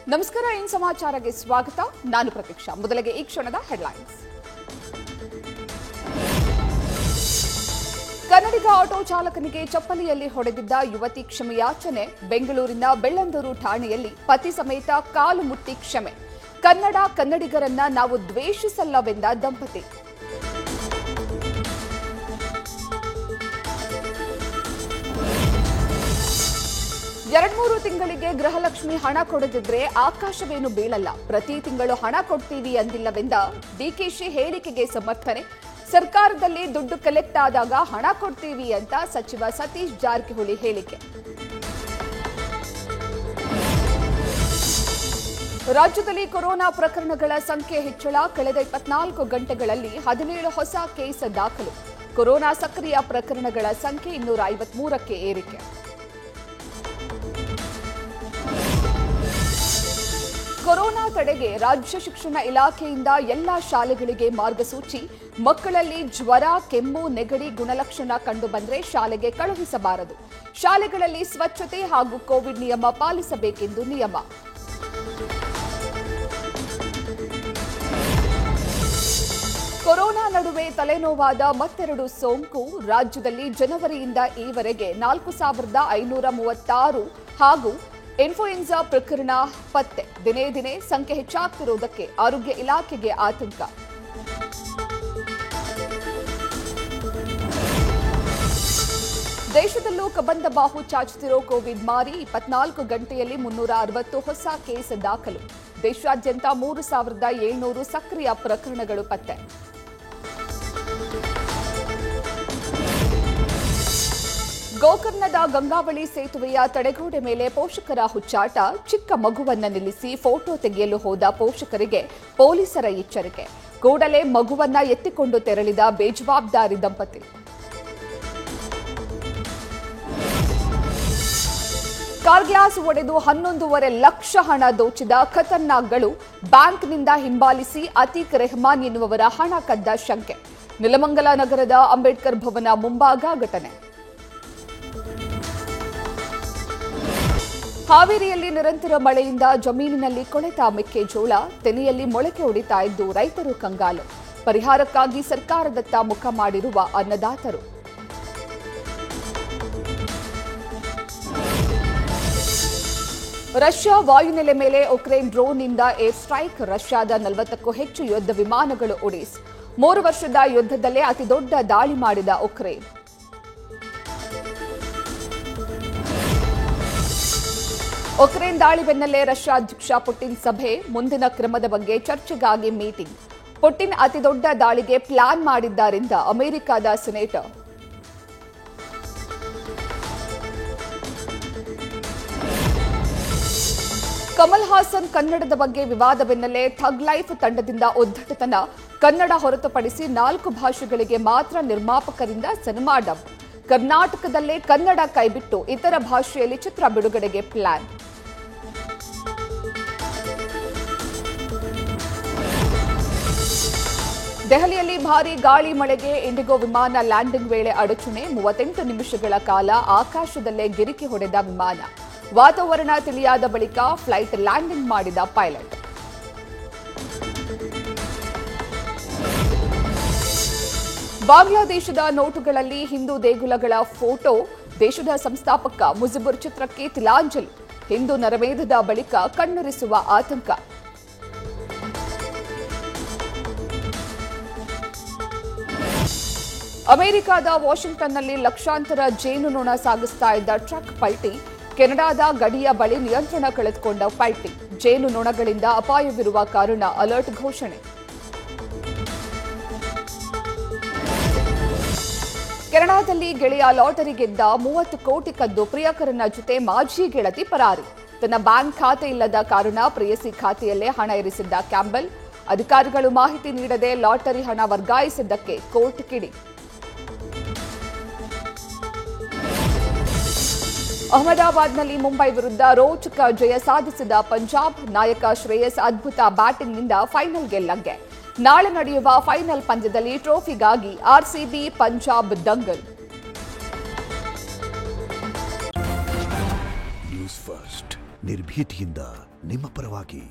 ನಮಸ್ಕಾರ, ಇನ್ ಸಮಾಚಾರಕ್ಕೆ ಸ್ವಾಗತ. ನಾನು ಪ್ರತೀಕ್ಷಾ. ಮೊದಲಿಗೆ ಈ ಕ್ಷಣದ ಹೆಡ್ಲೈನ್ಸ್. ಕನ್ನಡಿಗ ಆಟೋ ಚಾಲಕನಿಗೆ ಚಪ್ಪಲಿಯಲ್ಲಿ ಹೊಡೆದಿದ್ದ ಯುವತಿ ಕ್ಷಮೆಯಾಚನೆ. ಬೆಂಗಳೂರಿನ ಬೆಳ್ಳಂದೂರು ಠಾಣೆಯಲ್ಲಿ ಪತಿ ಸಮೇತ ಕಾಲು ಮುಟ್ಟಿ ಕ್ಷಮೆ. ಕನ್ನಡಿಗರನ್ನ ನಾವು ದ್ವೇಷಿಸಲ್ಲವೆಂದ ದಂಪತಿ. ಎರಡ್ಮೂರು ತಿಂಗಳಿಗೆ ಗೃಹಲಕ್ಷ್ಮಿ ಹಣ ಕೊಡದಿದ್ರೆ ಆಕಾಶವೇನು ಬೀಳಲ್ಲ, ಪ್ರತಿ ತಿಂಗಳು ಹಣ ಕೊಡ್ತೀವಿ ಅಂದಿಲ್ಲವೆಂದ ಡಿಕೆಶಿ ಹೇಳಿಕೆಗೆ ಸಮರ್ಥನೆ. ಸರ್ಕಾರದಲ್ಲಿ ದುಡ್ಡು ಕಲೆಕ್ಟ್ ಆದಾಗ ಹಣ ಕೊಡ್ತೀವಿ ಅಂತ ಸಚಿವ ಸತೀಶ್ ಜಾರಕಿಹೊಳಿ ಹೇಳಿಕೆ. ರಾಜ್ಯದಲ್ಲಿ ಕೊರೋನಾ ಪ್ರಕರಣಗಳ ಸಂಖ್ಯೆ ಹೆಚ್ಚಳ. ಕಳೆದ 24 ಗಂಟೆಗಳಲ್ಲಿ 17 ಹೊಸ ಕೇಸ್ ದಾಖಲು. ಕೊರೋನಾ ಸಕ್ರಿಯ ಪ್ರಕರಣಗಳ ಸಂಖ್ಯೆ 253ಕ್ಕೆ ಏರಿಕೆ. ಕೊರೋನಾ ತಡೆಗೆ ರಾಜ್ಯ ಶಿಕ್ಷಣ ಇಲಾಖೆಯಿಂದ ಎಲ್ಲಾ ಶಾಲೆಗಳಿಗೆ ಮಾರ್ಗಸೂಚಿ. ಮಕ್ಕಳಲ್ಲಿ ಜ್ವರ, ಕೆಮ್ಮು, ನೆಗಡಿ ಗುಣಲಕ್ಷಣ ಕಂಡುಬಂದರೆ ಶಾಲೆಗೆ ಕಳುಹಿಸಬಾರದು. ಶಾಲೆಗಳಲ್ಲಿ ಸ್ವಚ್ಛತೆ ಹಾಗೂ ಕೋವಿಡ್ ನಿಯಮ ಪಾಲಿಸಬೇಕೆಂದು ನಿಯಮ. ಕೊರೋನಾ ನಡುವೆ ತಲೆನೋವಾದ ಮತ್ತೆರಡು ಸೋಂಕು. ರಾಜ್ಯದಲ್ಲಿ ಜನವರಿಯಿಂದ ಈವರೆಗೆ 4536 ಹಾಗೂ ಇನ್ಫ್ಲೂಯೆನ್ಸಾ ಪ್ರಕರಣ ಪತ್ತೆ. ದಿನೇ ದಿನೇ ಸಂಖ್ಯೆ ಹೆಚ್ಚಾಗ್ತಿರುವುದಕ್ಕೆ ಆರೋಗ್ಯ ಇಲಾಖೆಗೆ ಆತಂಕ. ದೇಶದಲ್ಲೂ ಕಬಂದ ಬಾಹು ಚಾಚುತ್ತಿರೋ ಕೋವಿಡ್ ಮಾರಿ. 24 ಗಂಟೆಯಲ್ಲಿ 360 ಹೊಸ ಕೇಸ್ ದಾಖಲು. ದೇಶಾದ್ಯಂತ 3700 ಸಕ್ರಿಯ ಪ್ರಕರಣಗಳು ಪತ್ತೆ. ಗೋಕರ್ಣದ ಗಂಗಾವಳಿ ಸೇತುವೆಯ ತಡೆಗೋಡೆ ಮೇಲೆ ಪೋಷಕರ ಹುಚ್ಚಾಟ. ಚಿಕ್ಕ ಮಗುವನ್ನ ನಿಲ್ಲಿಸಿ ಫೋಟೋ ತೆಗೆಯಲು ಹೋದ ಪೋಷಕರಿಗೆ ಪೊಲೀಸರ ಎಚ್ಚರಿಕೆ. ಕೂಡಲೇ ಮಗುವನ್ನ ಎತ್ತಿಕೊಂಡು ತೆರಳಿದ ಬೇಜವಾಬ್ದಾರಿ ದಂಪತಿ. ಕಾರ್ ಗ್ಲಾಸ್ ಒಡೆದು 11.5 ಲಕ್ಷ ಹಣ ದೋಚಿದ ಖತರ್ನಾಕ್ಗಳು. ಬ್ಯಾಂಕ್ನಿಂದ ಹಿಂಬಾಲಿಸಿ ಅತೀಕ್ ರೆಹಮಾನ್ ಎನ್ನುವವರ ಹಣ ಕದ್ದ ಶಂಕೆ. ನೆಲಮಂಗಲ ನಗರದ ಅಂಬೇಡ್ಕರ್ ಭವನ ಮುಂಭಾಗ ಘಟನೆ. ಹಾವೇರಿಯಲ್ಲಿ ನಿರಂತರ ಮಳೆಯಿಂದ ಜಮೀನಿನಲ್ಲಿ ಕೊಳೆತ ಮೆಕ್ಕೆಜೋಳ. ತೆನೆಯಲ್ಲಿ ಮೊಳಕೆ ಒಡಿತಾ ಇದ್ದು ರೈತರು ಕಂಗಾಲು. ಪರಿಹಾರಕ್ಕಾಗಿ ಸರ್ಕಾರದತ್ತ ಮುಖ ಮಾಡಿರುವ ಅನ್ನದಾತರು. ರಷ್ಯಾ ವಾಯುನೆಲೆ ಮೇಲೆ ಉಕ್ರೇನ್ ಡ್ರೋನ್ನಿಂದ ಏರ್ ಸ್ಟ್ರೈಕ್. ರಷ್ಯಾದ 40ಕ್ಕೂ ಹೆಚ್ಚು ಯುದ್ಧ ವಿಮಾನಗಳು ಒಡಿಸ್. 3 ವರ್ಷದ ಯುದ್ಧದಲ್ಲೇ ಅತಿದೊಡ್ಡ ದಾಳಿ ಮಾಡಿದ ಉಕ್ರೇನ್. ಉಕ್ರೇನ್ ದಾಳಿ ಬೆನ್ನಲ್ಲೇ ರಷ್ಯಾ ಅಧ್ಯಕ್ಷ ಪುಟಿನ್ ಸಭೆ. ಮುಂದಿನ ಕ್ರಮದ ಬಗ್ಗೆ ಚರ್ಚೆಗಾಗಿ ಮೀಟಿಂಗ್. ಪುಟಿನ್ ಅತಿದೊಡ್ಡ ದಾಳಿಗೆ ಪ್ಲಾನ್ ಮಾಡಿದ್ದಾರೆಂದ ಅಮೆರಿಕದ ಸೆನೇಟರ್. ಕಮಲ್ ಹಾಸನ್ ಕನ್ನಡದ ಬಗ್ಗೆ ವಿವಾದ ಬೆನ್ನಲ್ಲೇ ಥಗ್ ಲೈಫ್ ತಂಡದಿಂದ ಉದ್ದಟತನ. ಕನ್ನಡ ಹೊರತುಪಡಿಸಿ 4 ಭಾಷೆಗಳಿಗೆ ಮಾತ್ರ ನಿರ್ಮಾಪಕರಿಂದ ಸಿನಿಮಾ ಡಬ್. ಕರ್ನಾಟಕದಲ್ಲೇ ಕನ್ನಡ ಕೈಬಿಟ್ಟು ಇತರ ಭಾಷೆಯಲ್ಲಿ ಚಿತ್ರ ಬಿಡುಗಡೆಗೆ ಪ್ಲಾನ್. ದೆಹಲಿಯಲ್ಲಿ ಭಾರೀ ಗಾಳಿ ಮಳೆಗೆ ಇಂಡಿಗೋ ವಿಮಾನ ಲ್ಯಾಂಡಿಂಗ್ ವೇಳೆ ಅಡಚಣೆ. 38 ನಿಮಿಷಗಳ ಕಾಲ ಆಕಾಶದಲ್ಲೇ ಗಿರಿಕಿ ಹೊಡೆದ ವಿಮಾನ. ವಾತಾವರಣ ತಿಳಿಯಾದ ಬಳಿಕ ಫ್ಲೈಟ್ ಲ್ಯಾಂಡಿಂಗ್ ಮಾಡಿದ ಪೈಲಟ್. ಬಾಂಗ್ಲಾದೇಶದ ನೋಟುಗಳಲ್ಲಿ ಹಿಂದೂ ದೇಗುಲಗಳ ಫೋಟೋ. ದೇಶದ ಸಂಸ್ಥಾಪಕ ಮುಜಿಬುರ್ ಚಿತ್ರಕ್ಕೆ ತಿಲಾಂಜಲಿ. ಹಿಂದೂ ನರಮೇಧದ ಬಳಿಕ ಕಣ್ಣೊರೆಸುವ ಆತಂಕ. ಅಮೆರಿಕದ ವಾಷಿಂಗ್ಟನ್ನಲ್ಲಿ ಲಕ್ಷಾಂತರ ಜೇನುನೊಣ ಸಾಗಿಸ್ತಾ ಇದ್ದ ಟ್ರಕ್ ಪಲ್ಟಿ. ಕೆನಡಾದ ಗಡಿಯ ಬಳಿ ನಿಯಂತ್ರಣ ಕಳೆದುಕೊಂಡ ಪಲ್ಟಿ. ಜೇನುನೊಣಗಳಿಂದ ಅಪಾಯವಿರುವ ಕಾರಣ ಅಲರ್ಟ್ ಘೋಷಣೆ. ಕೆನಡಾದಲ್ಲಿ ಗೆಳೆಯ ಲಾಟರಿ ಗೆದ್ದ 30 ಕೋಟಿ ಕದ್ದು ಪ್ರಿಯಕರನ ಜೊತೆ ಮಾಜಿ ಗೆಳತಿ ಪರಾರಿ. ತನ್ನ ಬ್ಯಾಂಕ್ ಖಾತೆ ಇಲ್ಲದ ಕಾರಣ ಪ್ರೇಯಸಿ ಖಾತೆಯಲ್ಲೇ ಹಣ ಇರಿಸಿದ್ದ ಕ್ಯಾಂಬೆಲ್. ಅಧಿಕಾರಿಗಳು ಮಾಹಿತಿ ನೀಡದೆ ಲಾಟರಿ ಹಣ ವರ್ಗಾಯಿಸಿದ್ದಕ್ಕೆ ಕೋರ್ಟ್ ಕಿಡಿ. ಅಹಮದಾಬಾದ್ನಲ್ಲಿ ಮುಂಬೈ ವಿರುದ್ಧ ರೋಚಕ ಜಯ ಸಾಧಿಸಿದ ಪಂಜಾಬ್. ನಾಯಕ ಶ್ರೇಯಸ್ ಅದ್ಭುತ ಬ್ಯಾಟಿಂಗ್ನಿಂದ ಫೈನಲ್ಗೆ ಲಗ್ಗೆ. ನಾಳೆ ನಡೆಯುವ ಫೈನಲ್ ಪಂದ್ಯದಲ್ಲಿ ಟ್ರೋಫಿಗಾಗಿ ಆರ್ಸಿಬಿ ಪಂಜಾಬ್ ದಂಗಲ್. ನ್ಯೂಸ್ ಫಸ್ಟ್ ನಿರ್ಭೀತಿಯಿಂದ ನಿಮ್ಮ ಪರವಾಗಿ.